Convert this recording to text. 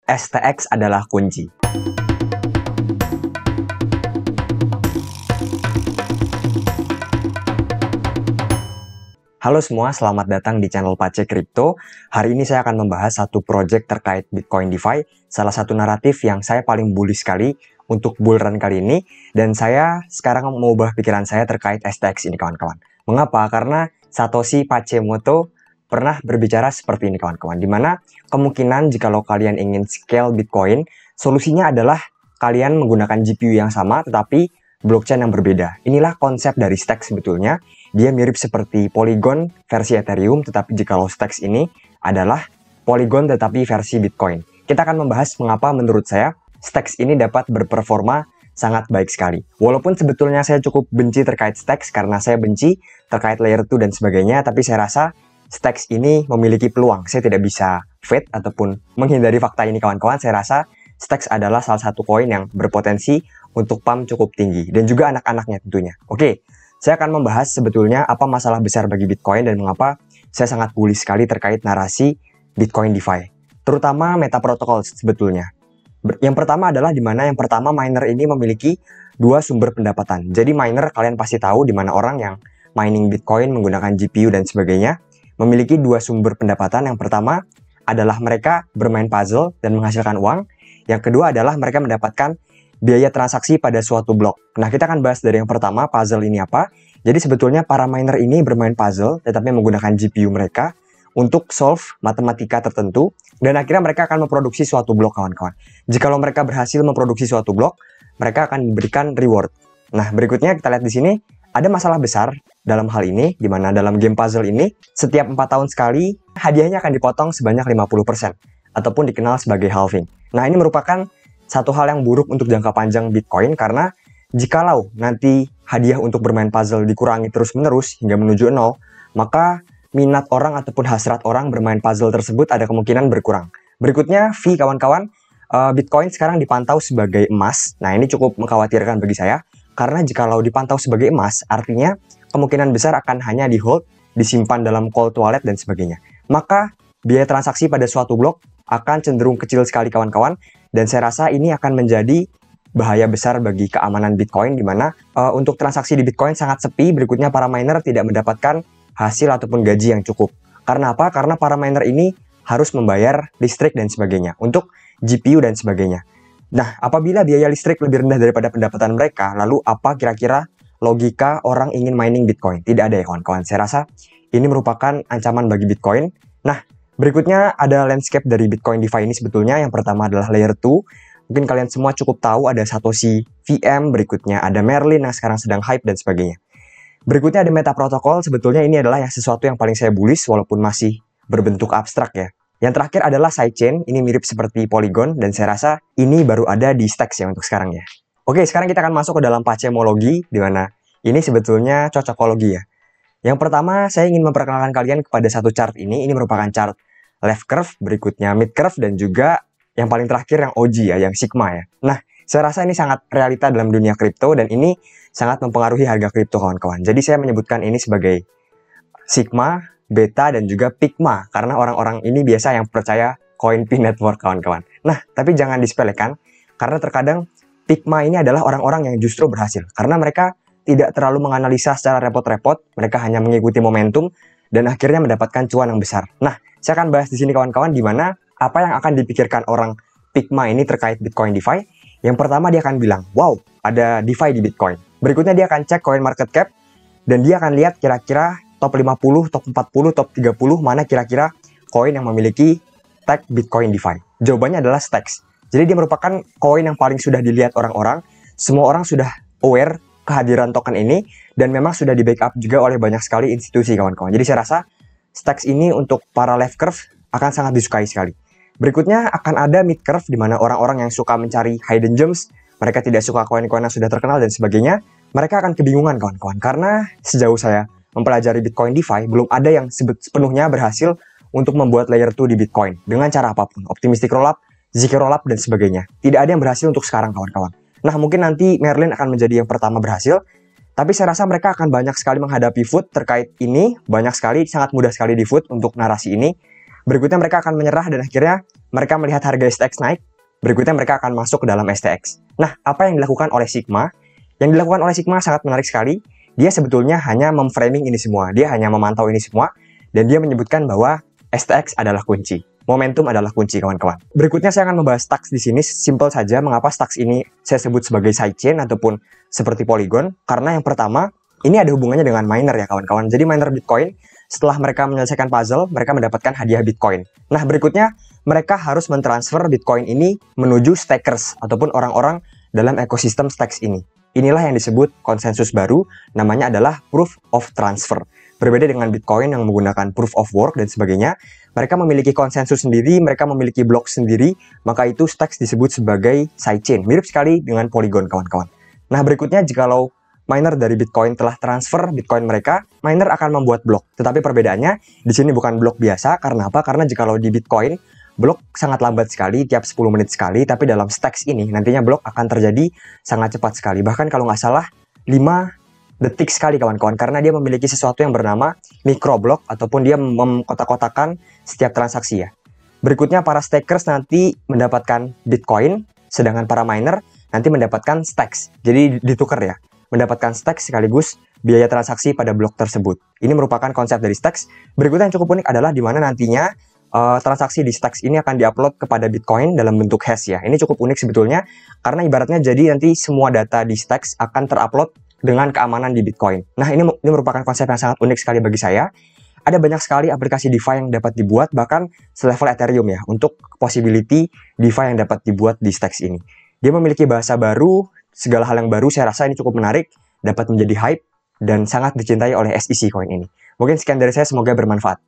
STX adalah kunci. Halo semua, selamat datang di channel Pace Crypto. Hari ini saya akan membahas satu project terkait Bitcoin DeFi, salah satu naratif yang saya paling bullish sekali untuk bull run kali ini, dan saya sekarang mau ubah pikiran saya terkait STX ini kawan-kawan. Mengapa? Karena Satoshi Pacemato pernah berbicara seperti ini kawan-kawan, dimana kemungkinan jikalau kalian ingin scale Bitcoin, solusinya adalah kalian menggunakan GPU yang sama tetapi blockchain yang berbeda. Inilah konsep dari Stacks sebetulnya. Dia mirip seperti Polygon versi Ethereum, tetapi jikalau Stacks ini adalah Polygon tetapi versi Bitcoin. Kita akan membahas mengapa menurut saya Stacks ini dapat berperforma sangat baik sekali. Walaupun sebetulnya saya cukup benci terkait Stacks karena saya benci terkait layer 2 dan sebagainya, tapi saya rasa Stacks ini memiliki peluang. Saya tidak bisa fade ataupun menghindari fakta ini kawan-kawan. Saya rasa Stacks adalah salah satu koin yang berpotensi untuk pump cukup tinggi dan juga anak-anaknya tentunya. Oke, saya akan membahas sebetulnya apa masalah besar bagi Bitcoin dan mengapa saya sangat bullish sekali terkait narasi Bitcoin DeFi. Terutama meta protokol sebetulnya. Yang pertama adalah dimana yang pertama miner ini memiliki dua sumber pendapatan. Jadi miner kalian pasti tahu dimana orang yang mining Bitcoin menggunakan GPU dan sebagainya memiliki dua sumber pendapatan. Yang pertama adalah mereka bermain puzzle dan menghasilkan uang. Yang kedua adalah mereka mendapatkan biaya transaksi pada suatu blok. Nah, kita akan bahas dari yang pertama, puzzle ini apa. Jadi sebetulnya para miner ini bermain puzzle, tetapi menggunakan GPU mereka untuk solve matematika tertentu, dan akhirnya mereka akan memproduksi suatu blok, kawan-kawan. Jikalau mereka berhasil memproduksi suatu blok, mereka akan diberikan reward. Nah, berikutnya kita lihat di sini, ada masalah besar dalam hal ini, di mana dalam game puzzle ini, setiap 4 tahun sekali, hadiahnya akan dipotong sebanyak 50%, ataupun dikenal sebagai halving. Nah, ini merupakan satu hal yang buruk untuk jangka panjang Bitcoin, karena jikalau nanti hadiah untuk bermain puzzle dikurangi terus-menerus hingga menuju 0, maka minat orang ataupun hasrat orang bermain puzzle tersebut ada kemungkinan berkurang. Berikutnya, fee kawan-kawan, Bitcoin sekarang dipantau sebagai emas. Nah, ini cukup mengkhawatirkan bagi saya, karena jikalau dipantau sebagai emas, artinya kemungkinan besar akan hanya di hold, disimpan dalam cold wallet dan sebagainya. Maka, biaya transaksi pada suatu blok akan cenderung kecil sekali kawan-kawan, dan saya rasa ini akan menjadi bahaya besar bagi keamanan Bitcoin, di mana untuk transaksi di Bitcoin sangat sepi. Berikutnya, para miner tidak mendapatkan hasil ataupun gaji yang cukup. Karena apa? Karena para miner ini harus membayar listrik dan sebagainya untuk GPU dan sebagainya. Nah, apabila biaya listrik lebih rendah daripada pendapatan mereka, lalu apa kira-kira logika orang ingin mining Bitcoin? Tidak ada ya kawan-kawan. Saya rasa ini merupakan ancaman bagi Bitcoin. Nah, berikutnya ada landscape dari Bitcoin DeFi ini sebetulnya. Yang pertama adalah layer 2. Mungkin kalian semua cukup tahu ada Satoshi VM, berikutnya ada Merlin yang sekarang sedang hype dan sebagainya. Berikutnya ada meta protokol, sebetulnya ini adalah sesuatu yang paling saya bullish walaupun masih berbentuk abstrak ya. Yang terakhir adalah sidechain, ini mirip seperti Polygon dan saya rasa ini baru ada di Stacks ya untuk sekarang ya. Oke, sekarang kita akan masuk ke dalam pacemologi, di mana ini sebetulnya cocokologi ya. Yang pertama, saya ingin memperkenalkan kalian kepada satu chart ini. Ini merupakan chart left curve, berikutnya mid curve, dan juga yang paling terakhir yang OG ya, yang Sigma ya. Nah, saya rasa ini sangat realita dalam dunia kripto, dan ini sangat mempengaruhi harga kripto kawan-kawan. Jadi saya menyebutkan ini sebagai Sigma, Beta, dan juga Pigma, karena orang-orang ini biasa yang percaya koin P network kawan-kawan. Nah, tapi jangan disepelekan, karena terkadang Pigma ini adalah orang-orang yang justru berhasil, karena mereka tidak terlalu menganalisa secara repot-repot, mereka hanya mengikuti momentum, dan akhirnya mendapatkan cuan yang besar. Nah, saya akan bahas di sini kawan-kawan, di mana apa yang akan dipikirkan orang Pigma ini terkait Bitcoin DeFi. Yang pertama dia akan bilang, wow, ada DeFi di Bitcoin. Berikutnya dia akan cek coin market cap, dan dia akan lihat kira-kira top 50, top 40, top 30, mana kira-kira koin yang memiliki tag Bitcoin DeFi. Jawabannya adalah Stacks. Jadi dia merupakan koin yang paling sudah dilihat orang-orang, semua orang sudah aware kehadiran token ini, dan memang sudah di backup juga oleh banyak sekali institusi kawan-kawan. Jadi saya rasa Stacks ini untuk para left curve akan sangat disukai sekali. Berikutnya akan ada mid curve, di mana orang-orang yang suka mencari hidden gems, mereka tidak suka koin-koin yang sudah terkenal dan sebagainya, mereka akan kebingungan kawan-kawan. Karena sejauh saya mempelajari Bitcoin DeFi, belum ada yang sepenuhnya berhasil untuk membuat layer 2 di Bitcoin dengan cara apapun, optimistic rollup, ZK rollup dan sebagainya. Tidak ada yang berhasil untuk sekarang kawan-kawan. Nah, mungkin nanti Merlin akan menjadi yang pertama berhasil, tapi saya rasa mereka akan banyak sekali menghadapi food terkait ini, banyak sekali, sangat mudah sekali di food untuk narasi ini, Berikutnya mereka akan menyerah dan akhirnya mereka melihat harga STX naik. Berikutnya mereka akan masuk ke dalam STX. Nah, apa yang dilakukan oleh Sigma? Yang dilakukan oleh Sigma sangat menarik sekali. Dia sebetulnya hanya memframing ini semua. Dia hanya memantau ini semua. Dan dia menyebutkan bahwa STX adalah kunci. Momentum adalah kunci, kawan-kawan. Berikutnya saya akan membahas Stacks di sini. Simple saja mengapa Stacks ini saya sebut sebagai sidechain ataupun seperti Polygon. Karena yang pertama, ini ada hubungannya dengan miner ya, kawan-kawan. Jadi miner Bitcoin, setelah mereka menyelesaikan puzzle, mereka mendapatkan hadiah Bitcoin. Nah, berikutnya mereka harus mentransfer Bitcoin ini menuju stakers ataupun orang-orang dalam ekosistem Stacks ini. Inilah yang disebut konsensus baru, namanya adalah Proof of Transfer. Berbeda dengan Bitcoin yang menggunakan Proof of Work dan sebagainya, mereka memiliki konsensus sendiri, mereka memiliki blok sendiri, maka itu Stacks disebut sebagai sidechain. Mirip sekali dengan Polygon, kawan-kawan. Nah, berikutnya jikalau miner dari Bitcoin telah transfer Bitcoin mereka, miner akan membuat blok. Tetapi perbedaannya, di sini bukan blok biasa, karena apa? Karena jikalau di Bitcoin, blok sangat lambat sekali, tiap 10 menit sekali, tapi dalam Stacks ini nantinya blok akan terjadi sangat cepat sekali. Bahkan kalau nggak salah, 5 detik sekali kawan-kawan, karena dia memiliki sesuatu yang bernama microblok, ataupun dia mengkotak-kotakan setiap transaksi ya. Berikutnya para stakers nanti mendapatkan Bitcoin, sedangkan para miner nanti mendapatkan Stacks. Jadi ditukar ya, mendapatkan Stacks sekaligus biaya transaksi pada blok tersebut. Ini merupakan konsep dari Stacks. Berikutnya yang cukup unik adalah di mana nantinya transaksi di Stacks ini akan diupload kepada Bitcoin dalam bentuk hash ya. Ini cukup unik sebetulnya, karena ibaratnya jadi nanti semua data di Stacks akan terupload dengan keamanan di Bitcoin. Nah, ini merupakan konsep yang sangat unik sekali bagi saya. Ada banyak sekali aplikasi DeFi yang dapat dibuat, bahkan selevel Ethereum ya, untuk possibility DeFi yang dapat dibuat di Stacks ini. Dia memiliki bahasa baru, segala hal yang baru, saya rasa ini cukup menarik, dapat menjadi hype, dan sangat dicintai oleh SEC coin ini. Mungkin sekian dari saya, semoga bermanfaat.